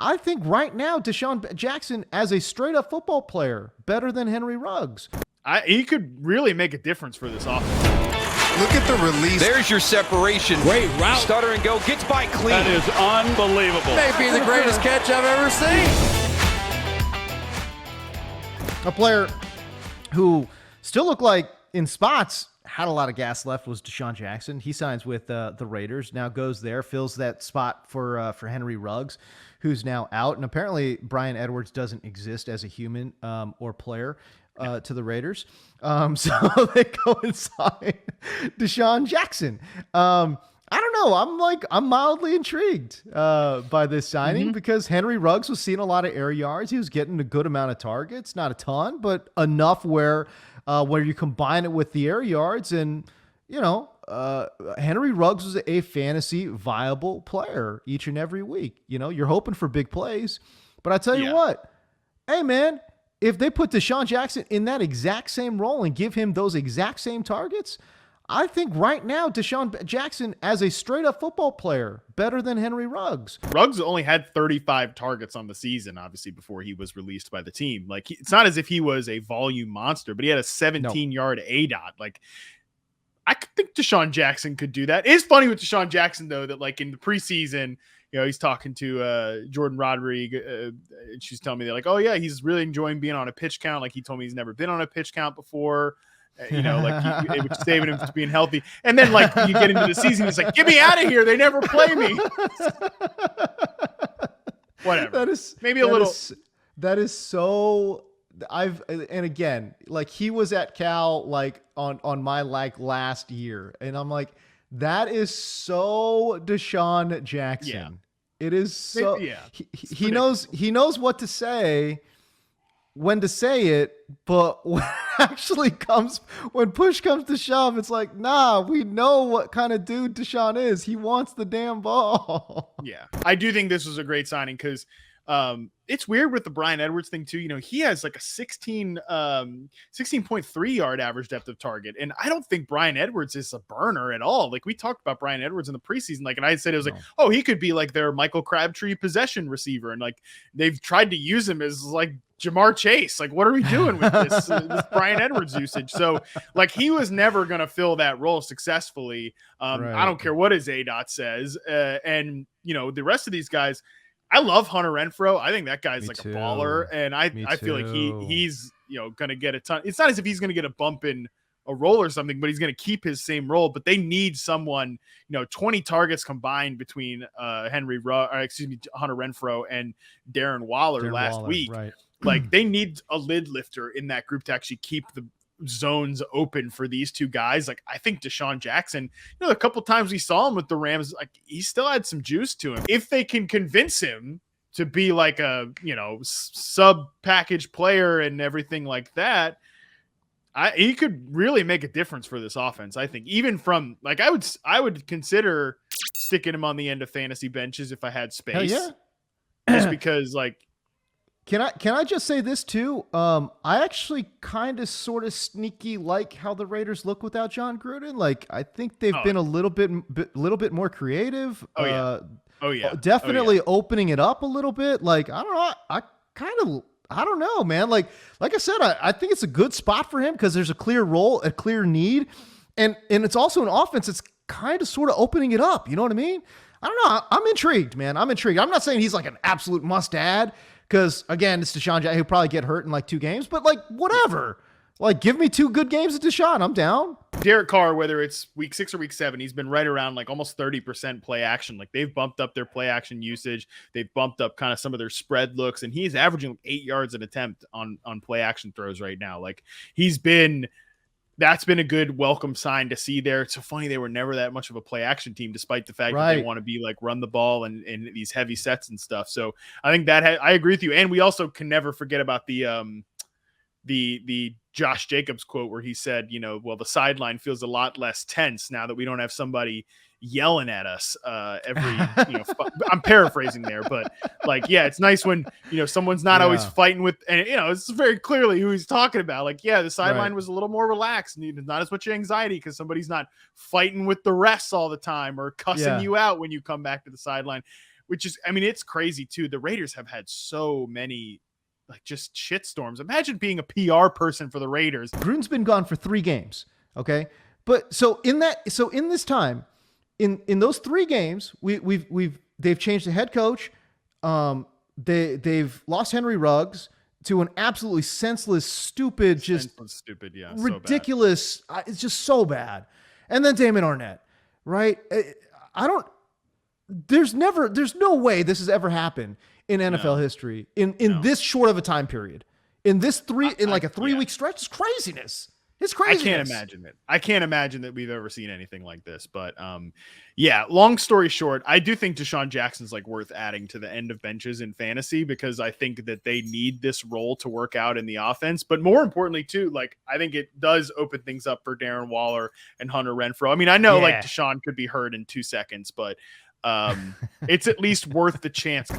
I think right now, DeSean Jackson, as a straight-up football player, better than Henry Ruggs. He could really make a difference for this offense. Look at the release. There's your separation. Great route. Stutter and go. Gets by clean. That is unbelievable. Maybe the greatest catch I've ever seen. A player who still looked like, in spots, had a lot of gas left was DeSean Jackson. He signs with the Raiders, now goes there, fills that spot for Henry Ruggs, who's now out. And apparently Bryan Edwards doesn't exist as a human or player to the Raiders. So they go and sign DeSean Jackson. I don't know. I'm mildly intrigued by this signing because Henry Ruggs was seeing a lot of air yards. He was getting a good amount of targets, not a ton, but enough where you combine it with the air yards and, Henry Ruggs was a fantasy viable player each and every week. You're hoping for big plays, but I tell you what, hey man, if they put DeSean Jackson in that exact same role and give him those exact same targets, I think right now DeSean Jackson as a straight-up football player better than Henry Ruggs. Ruggs only had 35 targets on the season, obviously, before he was released by the team. Like, it's not as if he was a volume monster, but he had a 17-yard ADOT. Like, I think DeSean Jackson could do that. It's funny with DeSean Jackson, though, that, like, in the preseason, he's talking to Jordan Rodriguez, and she's telling me, they're like, oh, yeah, he's really enjoying being on a pitch count. Like, he told me he's never been on a pitch count before. It was saving him to being healthy. And then, like, you get into the season, he's like, get me out of here. They never play me. Whatever. That is maybe a little. That is so. And again, like, he was at Cal, like, on my, like, last year. And I'm like, that is so DeSean Jackson. Yeah. It is so. Yeah. He knows what to say, when to say it, but when push comes to shove, it's like, nah, we know what kind of dude DeSean is. He wants the damn ball. Yeah. I do think this was a great signing because it's weird with the Bryan Edwards thing too. He has like a 16.3 yard average depth of target. And I don't think Bryan Edwards is a burner at all. Like, we talked about Bryan Edwards in the preseason, like, and I said, it was like, oh, he could be like their Michael Crabtree possession receiver. And like, they've tried to use him as like Jamar Chase. Like, what are we doing with this Bryan Edwards usage? So, like, he was never going to fill that role successfully. Right. I don't care what his ADOT says. And the rest of these guys, I love Hunter Renfrow. I think that guy's a baller. And I feel like he's, going to get a ton. It's not as if he's going to get a bump in a role or something, but he's going to keep his same role. But they need someone, 20 targets combined between Hunter Renfrow and Darren Waller last week. Right. Like, they need a lid lifter in that group to actually keep the zones open for these two guys. Like, I think DeSean Jackson, a couple times we saw him with the Rams, like, he still had some juice to him. If they can convince him to be like a, sub package player and everything like that, he could really make a difference for this offense. I think even from, like, I would consider sticking him on the end of fantasy benches if I had space. Hell yeah. Just because, like, Can I just say this too? I actually kind of sort of sneaky like how the Raiders look without John Gruden. Like, I think they've been a little bit more creative. Definitely opening it up a little bit. Like, I don't know. I don't know, man. Like I said, I think it's a good spot for him because there's a clear role, a clear need. And it's also an offense that's kind of sort of opening it up. You know what I mean? I don't know. I'm intrigued, man. I'm intrigued. I'm not saying he's like an absolute must add. Because, again, it's DeSean Jackson. He'll probably get hurt in like 2 games. But, like, whatever. Like, give me 2 good games at DeSean. I'm down. Derek Carr, whether it's week 6 or week 7, he's been right around like almost 30% play action. Like, they've bumped up their play action usage. They've bumped up kind of some of their spread looks. And he's averaging 8 yards an attempt on play action throws right now. Like, that's been a good welcome sign to see there. It's so funny they were never that much of a play action team, despite the fact that they want to be like run the ball and these heavy sets and stuff. So I think that I agree with you. And we also can never forget about the Josh Jacobs quote where he said, well, the sideline feels a lot less tense now that we don't have somebody yelling at us I'm paraphrasing there, but like, yeah, it's nice when, someone's not always fighting with, and it's very clearly who he's talking about. Like, yeah, the sideline was a little more relaxed and not as much anxiety because somebody's not fighting with the refs all the time or cussing you out when you come back to the sideline. which is, I mean, it's crazy too. The Raiders have had so many like just shit storms. Imagine being a PR person for the Raiders. Gruden's been gone for 3 games. Okay. But so in this time, in those 3 games, they've changed the head coach. They've lost Henry Ruggs to an absolutely senseless, stupid, stupid, yeah, ridiculous. It's just so bad. And then Damon Arnett, right? There's no way this has ever happened in NFL history in this short of a time period. In this like a 3-week stretch, it's craziness. It's crazy. I can't imagine that we've ever seen anything like this. But yeah, long story short, I do think DeSean Jackson's like worth adding to the end of benches in fantasy because I think that they need this role to work out in the offense. But more importantly, too, like I think it does open things up for Darren Waller and Hunter Renfrow. I mean, I know like DeSean could be hurt in 2 seconds, but it's at least worth the chance.